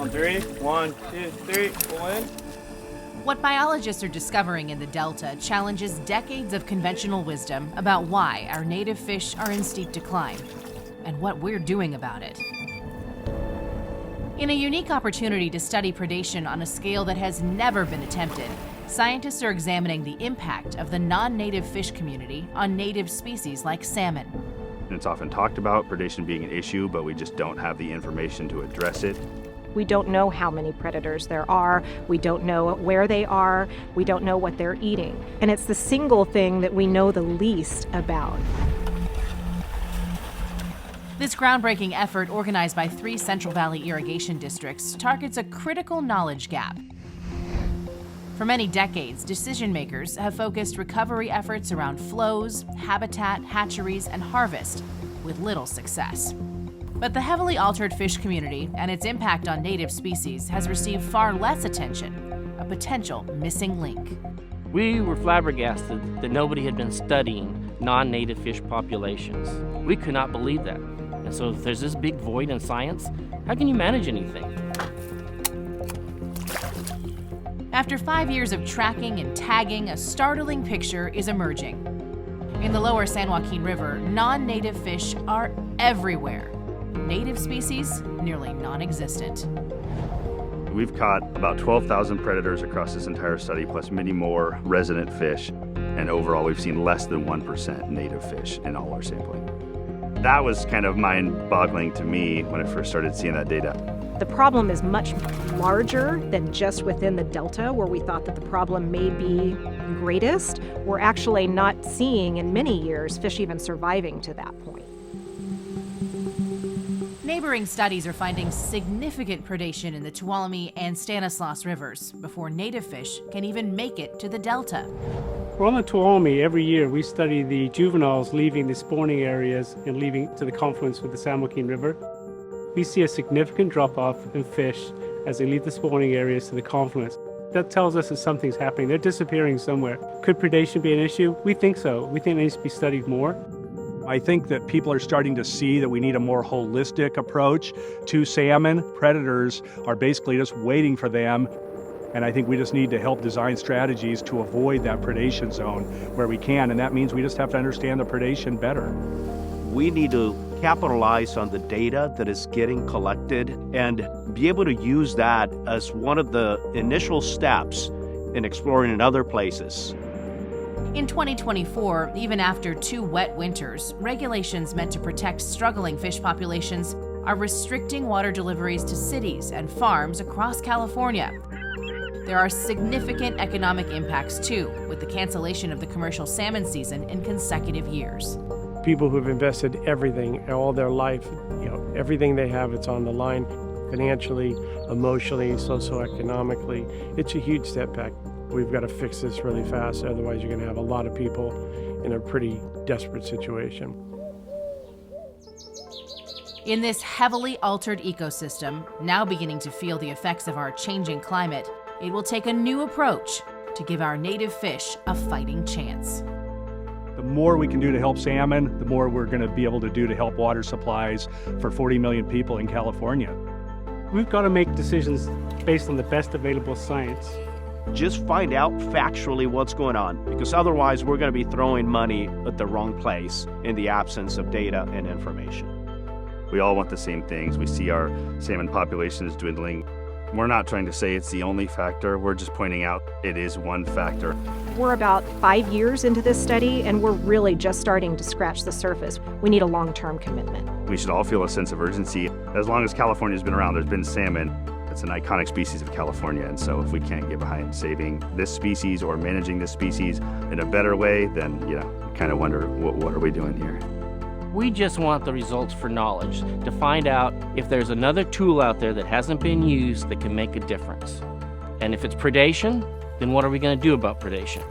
On three. 1, 2, 3. Pull in. What biologists are discovering in the Delta challenges decades of conventional wisdom about why our native fish are in steep decline and what we're doing about it. In a unique opportunity to study predation on a scale that has never been attempted, scientists are examining the impact of the non-native fish community on native species like salmon. It's often talked about predation being an issue, but we just don't have the information to address it. We don't know how many predators there are. We don't know where they are. We don't know what they're eating. And it's the single thing that we know the least about. This groundbreaking effort, organized by 3 Central Valley irrigation districts, targets a critical knowledge gap. For many decades, decision makers have focused recovery efforts around flows, habitat, hatcheries, and harvest, with little success. But the heavily altered fish community and its impact on native species has received far less attention, a potential missing link. We were flabbergasted that nobody had been studying non-native fish populations. We could not believe that. And so if there's this big void in science, how can you manage anything? After 5 years of tracking and tagging, a startling picture is emerging. In the lower San Joaquin River, non-native fish are everywhere. Native species, nearly non-existent. We've caught about 12,000 predators across this entire study, plus many more resident fish. And overall, we've seen less than 1% native fish in all our sampling. That was kind of mind-boggling to me when I first started seeing that data. The problem is much larger than just within the Delta, where we thought that the problem may be greatest. We're actually not seeing in many years fish even surviving to that point. Neighboring studies are finding significant predation in the Tuolumne and Stanislaus rivers before native fish can even make it to the Delta. Well, on the Tuolumne, every year we study the juveniles leaving the spawning areas and leaving to the confluence with the San Joaquin River. We see a significant drop-off in fish as they leave the spawning areas to the confluence. That tells us that something's happening. They're disappearing somewhere. Could predation be an issue? We think so. We think it needs to be studied more. I think that people are starting to see that we need a more holistic approach to salmon. Predators are basically just waiting for them. And I think we just need to help design strategies to avoid that predation zone where we can. And that means we just have to understand the predation better. We need to capitalize on the data that is getting collected and be able to use that as one of the initial steps in exploring in other places. In 2024, even after 2 wet winters, regulations meant to protect struggling fish populations are restricting water deliveries to cities and farms across California. There are significant economic impacts too, with the cancellation of the commercial salmon season in consecutive years. People who've invested everything, all their life, everything they have, it's on the line, financially, emotionally, socioeconomically. It's a huge setback. We've got to fix this really fast, otherwise you're going to have a lot of people in a pretty desperate situation. In this heavily altered ecosystem, now beginning to feel the effects of our changing climate, it will take a new approach to give our native fish a fighting chance. The more we can do to help salmon, the more we're going to be able to do to help water supplies for 40 million people in California. We've got to make decisions based on the best available science. Just find out factually what's going on, because otherwise we're going to be throwing money at the wrong place in the absence of data and information. We all want the same things. We see our salmon population is dwindling. We're not trying to say it's the only factor. We're just pointing out it is one factor. We're about 5 years into this study, and we're really just starting to scratch the surface. We need a long-term commitment. We should all feel a sense of urgency. As long as California's been around, there's been salmon. It's an iconic species of California, and so if we can't get behind saving this species or managing this species in a better way, then, you kind of wonder, what are we doing here? We just want the results for knowledge, to find out if there's another tool out there that hasn't been used that can make a difference. And if it's predation, then what are we going to do about predation?